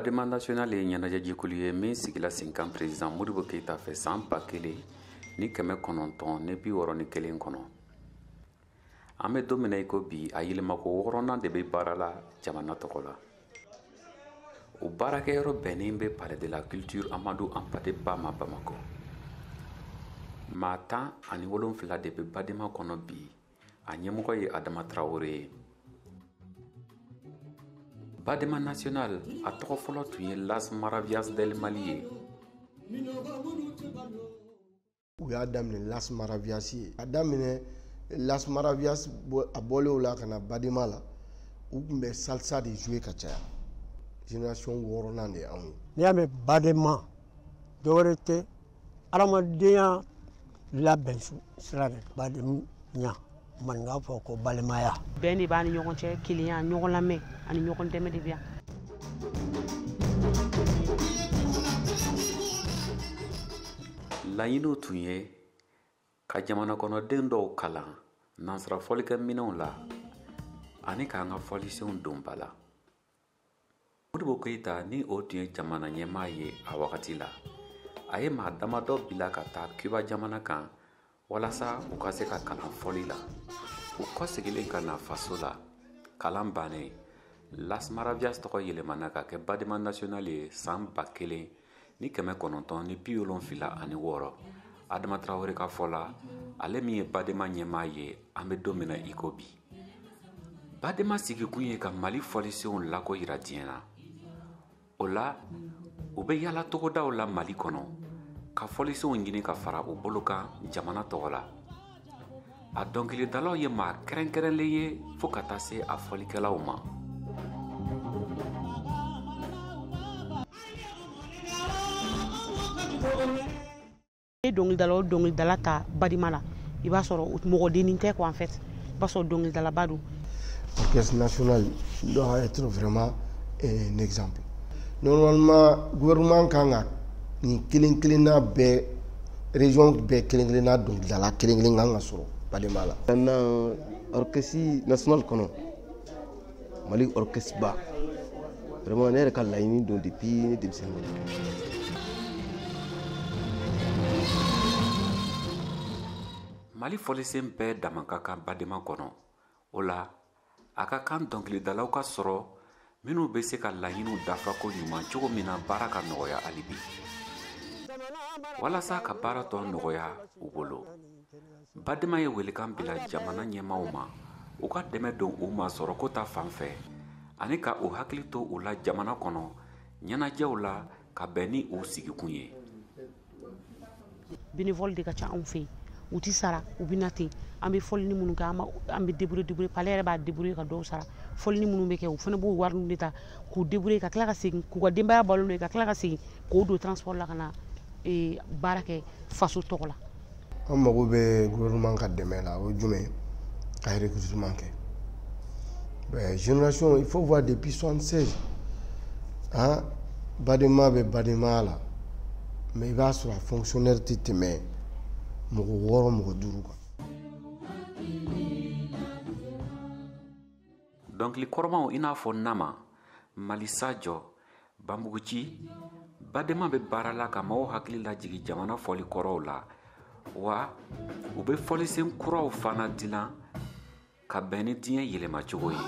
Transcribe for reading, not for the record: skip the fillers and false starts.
Badema national ye ɲɛnajɛ jɛkulu ye min sigila sen kan président Modibo Keyita fɛ san 1961 kɔnɔ. An bɛ don min na i ko bi a yɛlɛmako 6nan de bɛ baara la jamana tɔgɔ la. O baarakɛyɔrɔ bɛnnen bɛ Palais de la Culture Amadou Hampâté Bama Bamako. Maa 17 de bɛ Badema kɔnɔ bi, a ɲɛmɔgɔ ye Adama Traoré ye. Badema national a tɔgɔ fɔlɔ tun ye Las Maravillas del Mali ye. U y'a daminɛ Las Maravillas ye. A daminɛ Las Maravillas a bɔlen la ka na Badema la, u tun bɛ salsa de jouer ka caya. Génération 6nan de ye anw ye. N'i y'a mɛn Badema dɔwɛrɛ tɛ adamadenya labɛn sira de Badema maninka fɔ ko balimaya. Bɛn de b'a ni ɲɔgɔn cɛ, kelenya, ɲɔgɔn lamɛn ani ɲɔgɔn dɛmɛ de bɛ yan. Laɲiniw tun ye ka jamana kɔnɔden dɔw kalan nansara fɔlikɛminɛnw la ani k'an ka fɔlisenw don ba la. Modibo Keyita ni o tun ye jamana ɲɛmaa ye a wagati la, a ye maa damadɔ bila ka taa Cuba jamana kan walasa u ka se ka kalan fɔli la. U kɔsegilen ka na faso la, kalan bannen, Las Maravillas tɔgɔ yɛlɛmana ka kɛ Badema national ye san 1976. Adama Traoré ka fɔ la, ale min ye Badema ɲɛmaa ye, an bɛ don min na i ko bi. Badema sigikun ye ka Mali fɔlisenw lako yira diɲɛ na. O la, u bɛ yala togodaw la Mali kɔnɔ ka fɔlisenw ɲini ka fara u bolo kan jamana tɔgɔ la. A dɔnkilidalaw ye maa kɛrɛnkɛrɛnlen ye fo ka taa se a fɔlikɛlaw ma. Ni dɔnkilidala ta Badema la, i b'a sɔrɔ mɔgɔdennin tɛ quoi en fait. I b'a sɔrɔ dɔnkilidalaba don. L'orchestre national doit être vraiment un exemple. Normalement, gouvernement kan ka ni kelen-kelenna bɛɛ région bɛɛ kelen-kelenna dɔnkilidala kelen-kelen kan ka sɔrɔ Badema la. Maintenant, orchestre national kɔnɔ, Mali orchestre ba, vraiment ne yɛrɛ ka laɲini don depuis ne denmisɛnnin. Mali fɔlisen bɛɛ dama ka kan Badema kɔnɔ. O la, a ka kan dɔnkilidalaw ka sɔrɔ minnu bɛ se ka laɲiniw dafa ko ɲuman cogo min na baara ka nɔgɔya hali bi. Walasa ka baara tɔ nɔgɔya u bolo, Badema ye welekan bila jamana ɲɛmaaw ma u ka dɛmɛ don u ma sɔrɔ ko ta fan fɛ ani ka u hakili to u la jamana kɔnɔ ɲɛnajɛw la ka bɛn ni u sigikun ye. Bénévole de ka ca anw fɛ yen, u ti sara, u bɛ na ten, an bɛ fɔlini minnu kɛ an bɛ débrouiller Palais yɛrɛ b'a débrouiller ka dɔw sara, fɔlini minnu bɛ kɛ u fana b'o wari de ta k'u débrouiller ka tila ka segin k'u ka denbaya balo n'o ye ka tila ka segin k'o don transport la ka na baara kɛ faso tɔgɔ la. An mago bɛ gouvernement ka dɛmɛ la, o ye jumɛn ye? Ka recrutement kɛ. Génération, il faut voir depuis 76, hein, Badema bɛ Badema la, mais i b'a sɔrɔ a fonctionnaire tɛ tɛmɛ mɔgɔ 6 mɔgɔ 5 kan. Dɔnkili kɔrɔmaw i n'a fɔ Nama, Malisajɔ, Banbuguci, Badema bɛ baara la ka maaw hakili lajigin jamana fɔli kɔrɔw la, wa u bɛ fɔlisen kuraw fana dilan ka bɛn ni diɲɛ yɛlɛmacogo ye.